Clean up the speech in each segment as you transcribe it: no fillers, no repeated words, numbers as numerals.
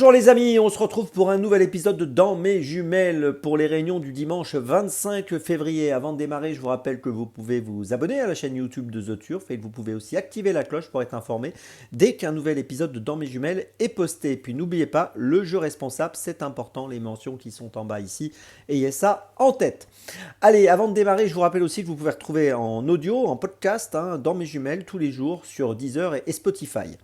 Bonjour les amis, on se retrouve pour un nouvel épisode de Dans mes jumelles pour les réunions du dimanche 25 février. Avant de démarrer, je vous rappelle que vous pouvez vous abonner à la chaîne YouTube de The Turf et que vous pouvez aussi activer la cloche pour être informé dès qu'un nouvel épisode de Dans mes jumelles est posté. Et puis n'oubliez pas, le jeu responsable, c'est important, les mentions qui sont en bas ici, ayez ça en tête. Allez, avant de démarrer, je vous rappelle aussi que vous pouvez retrouver en audio, en podcast, Dans mes jumelles tous les jours sur Deezer et Spotify.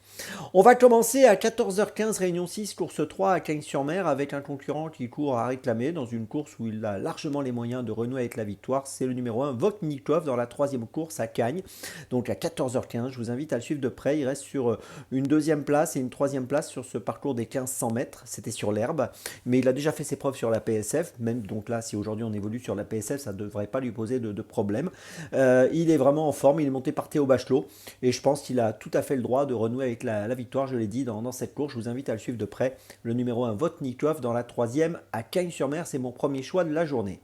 On va commencer à 14h15, réunion 6, course 3 à Cagnes-sur-Mer avec un concurrent qui court à réclamer dans une course où il a largement les moyens de renouer avec la victoire. C'est le numéro 1, Votnikov, dans la troisième course à Cagnes. Donc à 14h15, je vous invite à le suivre de près. Il reste sur une deuxième place et une troisième place sur ce parcours des 1500 mètres. C'était sur l'herbe, mais il a déjà fait ses preuves sur la PSF. Même donc là, si aujourd'hui on évolue sur la PSF, ça ne devrait pas lui poser de problème. Il est vraiment en forme, il est monté par Théo Bachelot et je pense qu'il a tout à fait le droit de renouer avec la victoire, je l'ai dit, dans cette course. Je vous invite à le suivre de près. Le numéro 1, Votnikov, dans la troisième à Cagnes-sur-Mer. C'est mon premier choix de la journée.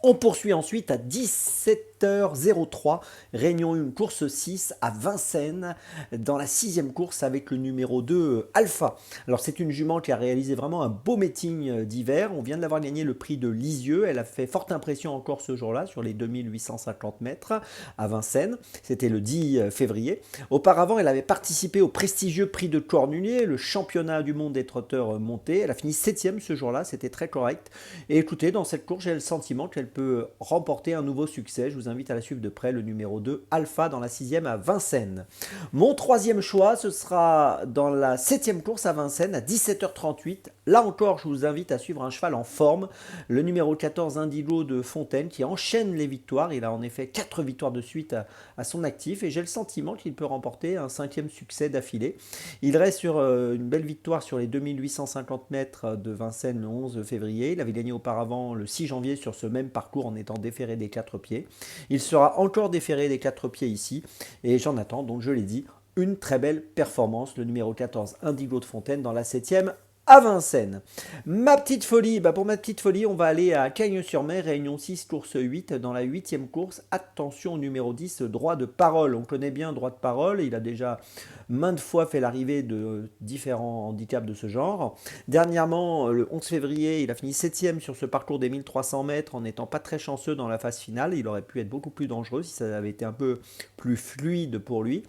On poursuit ensuite à 17h03, réunion 1, course 6 à Vincennes, dans la sixième course avec le numéro 2, Alpha. Alors c'est une jument qui a réalisé vraiment un beau meeting d'hiver. On vient de l'avoir gagné le prix de Lisieux. Elle a fait forte impression encore ce jour-là sur les 2850 mètres à Vincennes. C'était le 10 février. Auparavant, elle avait participé au prestigieux prix de Cornulier, le championnat du monde des trotteurs montés. Elle a fini 7e ce jour-là, c'était très correct. Et écoutez, dans cette course, j'ai le sentiment qu'elle peut remporter un nouveau succès. Je vous invite à la suivre de près, le numéro 2, Alpha, dans la 6e à Vincennes. Mon troisième choix, ce sera dans la 7e course à Vincennes à 17h38. Là encore, je vous invite à suivre un cheval en forme, le numéro 14, Indigo de Fontaine, qui enchaîne les victoires. Il a en effet 4 victoires de suite à son actif et j'ai le sentiment qu'il peut remporter un 5e succès d'affilée. Il reste sur une belle victoire sur les 2850 mètres de Vincennes le 11 février. Il avait gagné auparavant le 6 janvier sur ce même parcours en étant déféré des 4 pieds. Il sera encore déféré des 4 pieds ici et j'en attends, donc je l'ai dit, une très belle performance. Le numéro 14, Indigo de Fontaine, dans la 7e à Vincennes. Ma petite folie, pour ma petite folie, on va aller à Cagnes-sur-Mer, réunion 6, course 8, dans la 8e course. Attention au numéro 10, droit de parole. On connaît bien droit de parole, il a déjà maintes fois fait l'arrivée de différents handicaps de ce genre. Dernièrement, le 11 février, il a fini 7e sur ce parcours des 1300 mètres en n'étant pas très chanceux dans la phase finale. Il aurait pu être beaucoup plus dangereux si ça avait été un peu plus fluide pour lui.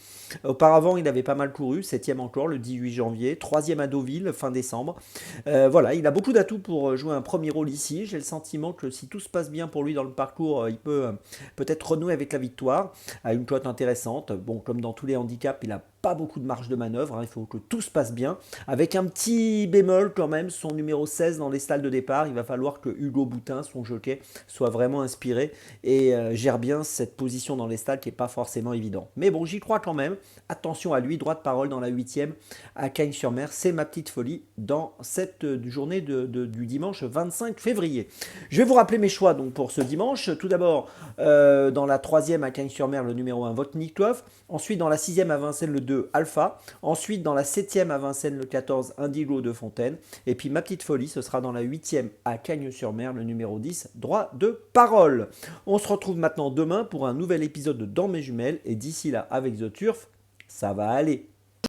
Auparavant, il avait pas mal couru, 7e encore le 18 janvier, 3e à Deauville, fin décembre. Voilà, il a beaucoup d'atouts pour jouer un premier rôle ici. J'ai le sentiment que si tout se passe bien pour lui dans le parcours, il peut peut-être renouer avec la victoire à une cote intéressante. Bon, comme dans tous les handicaps, il a pas beaucoup de marge de manœuvre, il faut que tout se passe bien. Avec un petit bémol quand même, son numéro 16 dans les stalles de départ, il va falloir que Hugo Boutin, son jockey, soit vraiment inspiré et gère bien cette position dans les stalles qui n'est pas forcément évident. Mais bon, j'y crois quand même. Attention à lui, droit de parole dans la 8e à Cagnes-sur-Mer. C'est ma petite folie dans cette journée du dimanche 25 février. Je vais vous rappeler mes choix donc, pour ce dimanche. Tout d'abord, dans la 3e à Cagnes-sur-Mer, le numéro 1, Votnikov. Ensuite, dans la 6e à Vincennes, le 2, Alpha. Ensuite, dans la 7e à Vincennes, le 14, Indigo de Fontaine. Et puis, ma petite folie, ce sera dans la 8e à Cagnes-sur-Mer, le numéro 10, droit de parole. On se retrouve maintenant demain pour un nouvel épisode de Dans mes jumelles. Et d'ici là, avec The Turf, ça va aller.